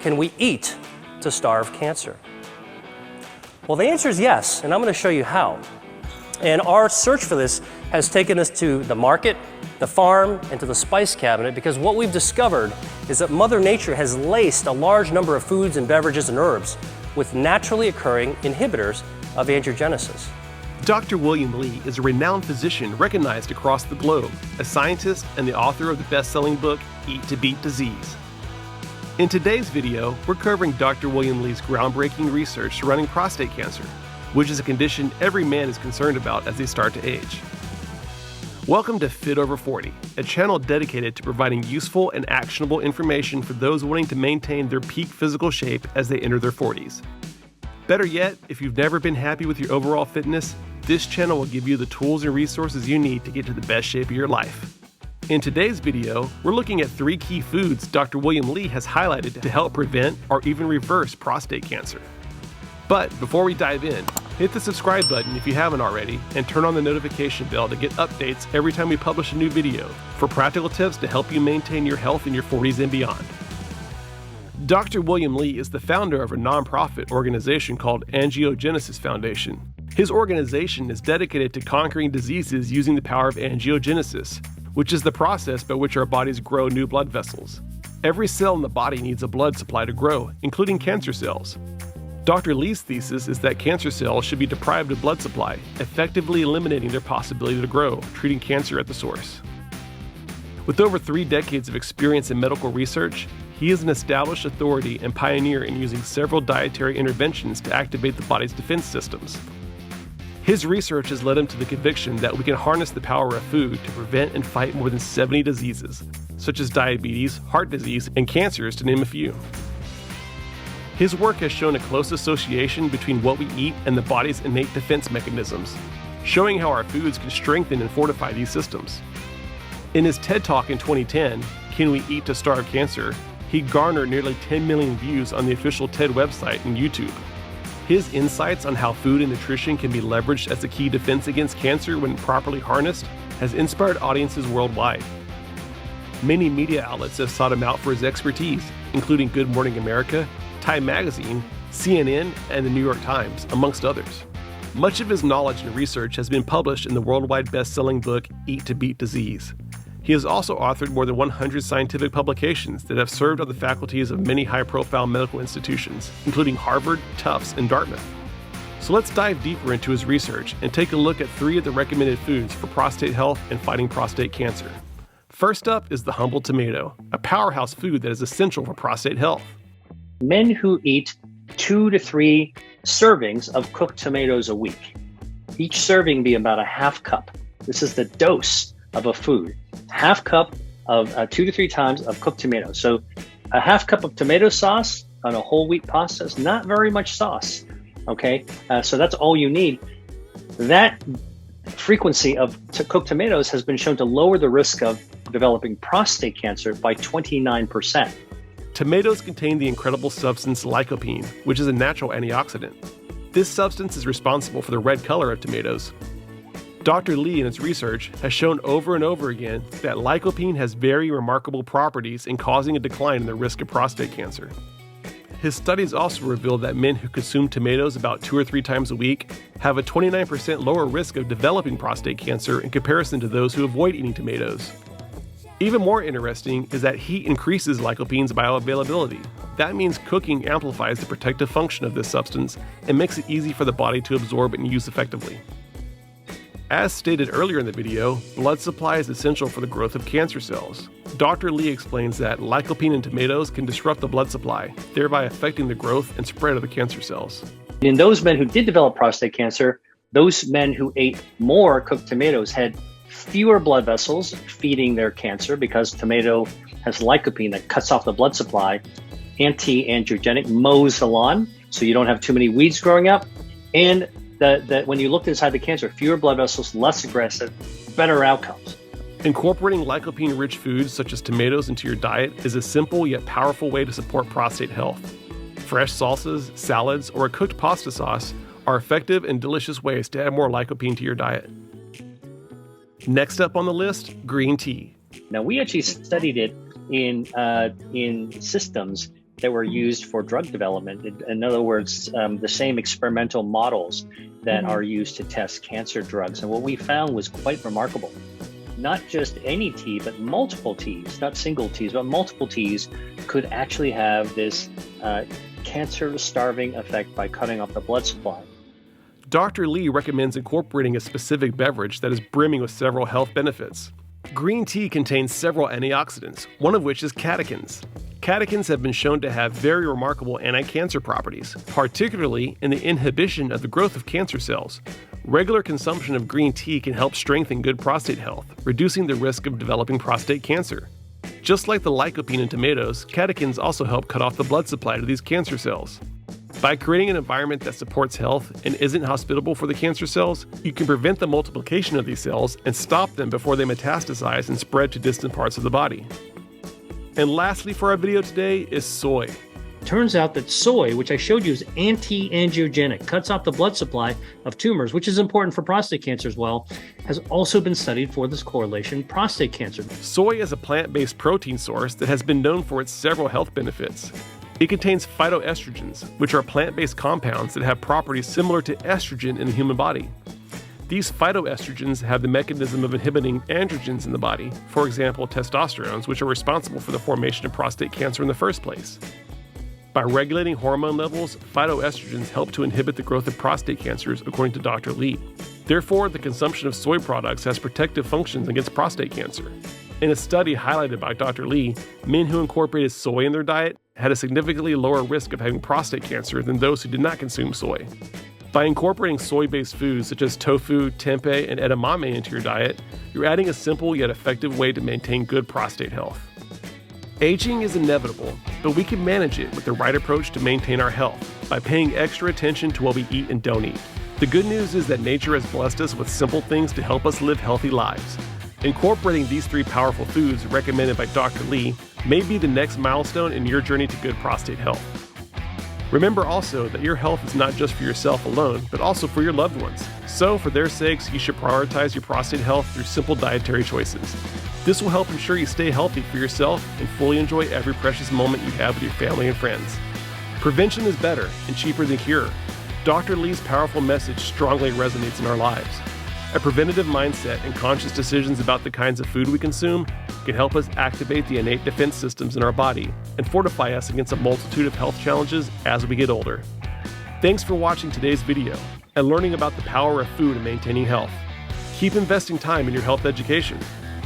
Can we eat to starve cancer? Well, the answer is yes, and I'm going to show you how. And our search for this has taken us to the market, the farm, and to the spice cabinet, because what we've discovered is that Mother Nature has laced a large number of foods and beverages and herbs with naturally occurring inhibitors of angiogenesis. Dr. William Li is a renowned physician recognized across the globe, a scientist and the author of the best-selling book, Eat to Beat Disease. In today's video, we're covering Dr. William Li's groundbreaking research surrounding prostate cancer, which is a condition every man is concerned about as they start to age. Welcome to Fit Over 40, a channel dedicated to providing useful and actionable information for those wanting to maintain their peak physical shape as they enter their 40s. Better yet, if you've never been happy with your overall fitness, this channel will give you the tools and resources you need to get to the best shape of your life. In today's video, we're looking at 3 key foods Dr. William Li has highlighted to help prevent or even reverse prostate cancer. But before we dive in, hit the subscribe button if you haven't already, and turn on the notification bell to get updates every time we publish a new video for practical tips to help you maintain your health in your 40s and beyond. Dr. William Li is the founder of a nonprofit organization called Angiogenesis Foundation. His organization is dedicated to conquering diseases using the power of angiogenesis, which is the process by which our bodies grow new blood vessels. Every cell in the body needs a blood supply to grow, including cancer cells. Dr. Li's thesis is that cancer cells should be deprived of blood supply, effectively eliminating their possibility to grow, treating cancer at the source. With over 3 decades of experience in medical research, he is an established authority and pioneer in using several dietary interventions to activate the body's defense systems. His research has led him to the conviction that we can harness the power of food to prevent and fight more than 70 diseases, such as diabetes, heart disease, and cancers, to name a few. His work has shown a close association between what we eat and the body's innate defense mechanisms, showing how our foods can strengthen and fortify these systems. In his TED Talk in 2010, Can We Eat to Starve Cancer?, he garnered nearly 10 million views on the official TED website and YouTube. His insights on how food and nutrition can be leveraged as a key defense against cancer when properly harnessed has inspired audiences worldwide. Many media outlets have sought him out for his expertise, including Good Morning America, Time Magazine, CNN, and the New York Times, amongst others. Much of his knowledge and research has been published in the worldwide best-selling book, Eat to Beat Disease. He has also authored more than 100 scientific publications that have served on the faculties of many high-profile medical institutions, including Harvard, Tufts, and Dartmouth. So let's dive deeper into his research and take a look at 3 of the recommended foods for prostate health and fighting prostate cancer. First up is the humble tomato, a powerhouse food that is essential for prostate health. Men who eat 2 to 3 servings of cooked tomatoes a week. Each serving be about a half cup. This is the dose of a food. Half cup of 2 to 3 times of cooked tomatoes. So a half cup of tomato sauce on a whole wheat pasta is not very much sauce. Okay, so that's all you need. That frequency of cooked tomatoes has been shown to lower the risk of developing prostate cancer by 29%. Tomatoes contain the incredible substance lycopene, which is a natural antioxidant. This substance is responsible for the red color of tomatoes. Dr. Li in his research has shown over and over again that lycopene has very remarkable properties in causing a decline in the risk of prostate cancer. His studies also revealed that men who consume tomatoes about 2 or 3 times a week have a 29% lower risk of developing prostate cancer in comparison to those who avoid eating tomatoes. Even more interesting is that heat increases lycopene's bioavailability. That means cooking amplifies the protective function of this substance and makes it easy for the body to absorb and use effectively. As stated earlier in the video, blood supply is essential for the growth of cancer cells. Dr. Li explains that lycopene in tomatoes can disrupt the blood supply, thereby affecting the growth and spread of the cancer cells. In those men who did develop prostate cancer, those men who ate more cooked tomatoes had fewer blood vessels feeding their cancer because tomato has lycopene that cuts off the blood supply, anti-angiogenic, mows the lawn so you don't have too many weeds growing up, and that when you looked inside the cancer, fewer blood vessels, less aggressive, better outcomes. Incorporating lycopene-rich foods such as tomatoes into your diet is a simple yet powerful way to support prostate health. Fresh salsas, salads, or a cooked pasta sauce are effective and delicious ways to add more lycopene to your diet. Next up on the list, green tea. Now, we actually studied it in systems that were used for drug development. In other words, the same experimental models that are used to test cancer drugs. And what we found was quite remarkable. Not just any tea, but multiple teas, not single teas, but multiple teas could actually have this cancer-starving effect by cutting off the blood supply. Dr. Lee recommends incorporating a specific beverage that is brimming with several health benefits. Green tea contains several antioxidants, one of which is catechins. Catechins have been shown to have very remarkable anti-cancer properties, particularly in the inhibition of the growth of cancer cells. Regular consumption of green tea can help strengthen good prostate health, reducing the risk of developing prostate cancer. Just like the lycopene in tomatoes, catechins also help cut off the blood supply to these cancer cells. By creating an environment that supports health and isn't hospitable for the cancer cells, you can prevent the multiplication of these cells and stop them before they metastasize and spread to distant parts of the body. And lastly for our video today is soy. Turns out that soy, which I showed you, is anti-angiogenic, cuts off the blood supply of tumors, which is important for prostate cancer as well, has also been studied for this correlation with prostate cancer. Soy is a plant-based protein source that has been known for its several health benefits. It contains phytoestrogens, which are plant-based compounds that have properties similar to estrogen in the human body. These phytoestrogens have the mechanism of inhibiting androgens in the body, for example, testosterones, which are responsible for the formation of prostate cancer in the first place. By regulating hormone levels, phytoestrogens help to inhibit the growth of prostate cancers, according to Dr. Lee. Therefore, the consumption of soy products has protective functions against prostate cancer. In a study highlighted by Dr. Lee, men who incorporated soy in their diet had a significantly lower risk of having prostate cancer than those who did not consume soy. By incorporating soy-based foods such as tofu, tempeh, and edamame into your diet, you're adding a simple yet effective way to maintain good prostate health. Aging is inevitable, but we can manage it with the right approach to maintain our health by paying extra attention to what we eat and don't eat. The good news is that nature has blessed us with simple things to help us live healthy lives. Incorporating these 3 powerful foods recommended by Dr. Lee may be the next milestone in your journey to good prostate health. Remember also that your health is not just for yourself alone, but also for your loved ones. So, for their sakes, you should prioritize your prostate health through simple dietary choices. This will help ensure you stay healthy for yourself and fully enjoy every precious moment you have with your family and friends. Prevention is better and cheaper than cure. Dr. Lee's powerful message strongly resonates in our lives. A preventative mindset and conscious decisions about the kinds of food we consume can help us activate the innate defense systems in our body and fortify us against a multitude of health challenges as we get older. Thanks for watching today's video and learning about the power of food in maintaining health. Keep investing time in your health education.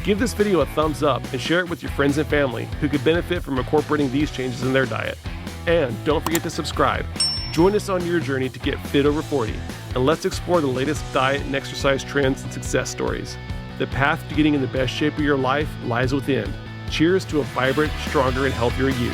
Give this video a thumbs up and share it with your friends and family who could benefit from incorporating these changes in their diet. And don't forget to subscribe. Join us on your journey to get fit over 40, and let's explore the latest diet and exercise trends and success stories. The path to getting in the best shape of your life lies within. Cheers to a vibrant, stronger, and healthier you.